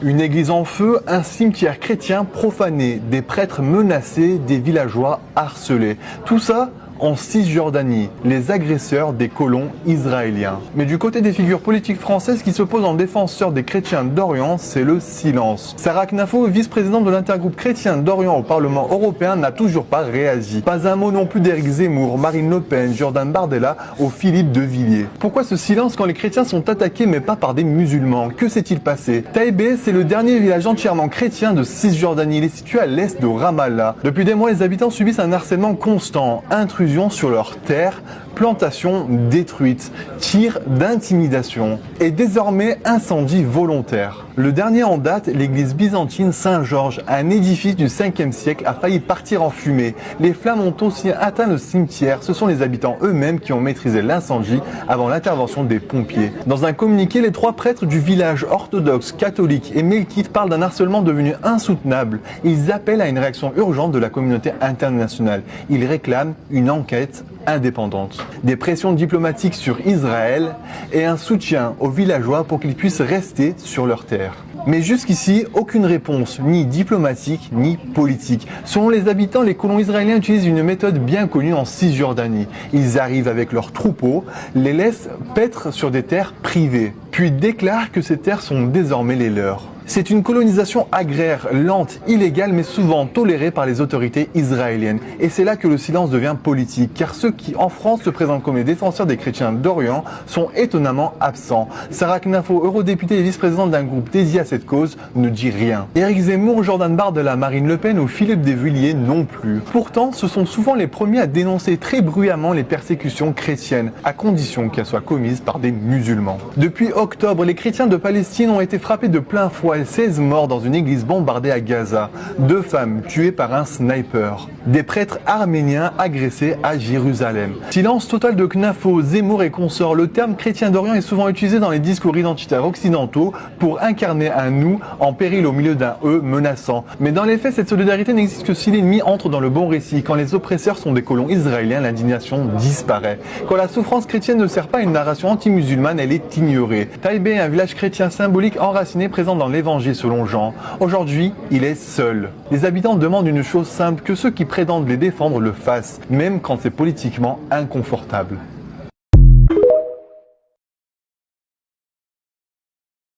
Une église en feu, un cimetière chrétien profané, des prêtres menacés, des villageois harcelés. Tout ça en Cisjordanie, les agresseurs des colons israéliens. Mais du côté des figures politiques françaises qui se posent en défenseurs des chrétiens d'Orient, c'est le silence. Sarah Knafo, vice-présidente de l'intergroupe chrétien d'Orient au Parlement européen, n'a toujours pas réagi. Pas un mot non plus d'Éric Zemmour, Marine Le Pen, Jordan Bardella ou Philippe de Villiers. Pourquoi ce silence quand les chrétiens sont attaqués mais pas par des musulmans? Que s'est-il passé? Taïbé, c'est le dernier village entièrement chrétien de Cisjordanie. Il est situé à l'est de Ramallah. Depuis des mois, les habitants subissent un harcèlement constant, intrusion sur leurs terres, plantations détruites, tirs d'intimidation et désormais incendie volontaire. Le dernier en date, l'église byzantine Saint-Georges, un édifice du 5e siècle, a failli partir en fumée. Les flammes ont aussi atteint le cimetière. Ce sont les habitants eux-mêmes qui ont maîtrisé l'incendie avant l'intervention des pompiers. Dans un communiqué, les 3 prêtres du village orthodoxe, catholique et melkite parlent d'un harcèlement devenu insoutenable. Ils appellent à une réaction urgente de la communauté internationale. Ils réclament une enquête indépendante, des pressions diplomatiques sur Israël et un soutien aux villageois pour qu'ils puissent rester sur leur terre. Mais jusqu'ici, aucune réponse, ni diplomatique, ni politique. Selon les habitants, les colons israéliens utilisent une méthode bien connue en Cisjordanie. Ils arrivent avec leurs troupeaux, les laissent paître sur des terres privées, puis déclarent que ces terres sont désormais les leurs. C'est une colonisation agraire, lente, illégale, mais souvent tolérée par les autorités israéliennes. Et c'est là que le silence devient politique, car ceux qui, en France, se présentent comme les défenseurs des chrétiens d'Orient sont étonnamment absents. Sarah Knafo, eurodéputée et vice-présidente d'un groupe dédié à cette cause, ne dit rien. Éric Zemmour, Jordan Bardella, Marine Le Pen ou Philippe de Villiers non plus. Pourtant, ce sont souvent les premiers à dénoncer très bruyamment les persécutions chrétiennes, à condition qu'elles soient commises par des musulmans. Depuis octobre, les chrétiens de Palestine ont été frappés de plein fouet. 16 morts dans une église bombardée à Gaza, 2 femmes tuées par un sniper, des prêtres arméniens agressés à Jérusalem. Silence total de Knafo, Zemmour et consorts. Le terme chrétien d'Orient est souvent utilisé dans les discours identitaires occidentaux pour incarner un nous en péril au milieu d'un eux menaçant. Mais dans les faits, cette solidarité n'existe que si l'ennemi entre dans le bon récit. Quand les oppresseurs sont des colons israéliens, l'indignation disparaît. Quand la souffrance chrétienne ne sert pas à une narration anti-musulmane, elle est ignorée. Taïbé, un village chrétien symbolique enraciné présent dans l'évangile selon Jean. Aujourd'hui, il est seul. Les habitants demandent une chose simple, que ceux qui prétendent les défendre le fassent, même quand c'est politiquement inconfortable.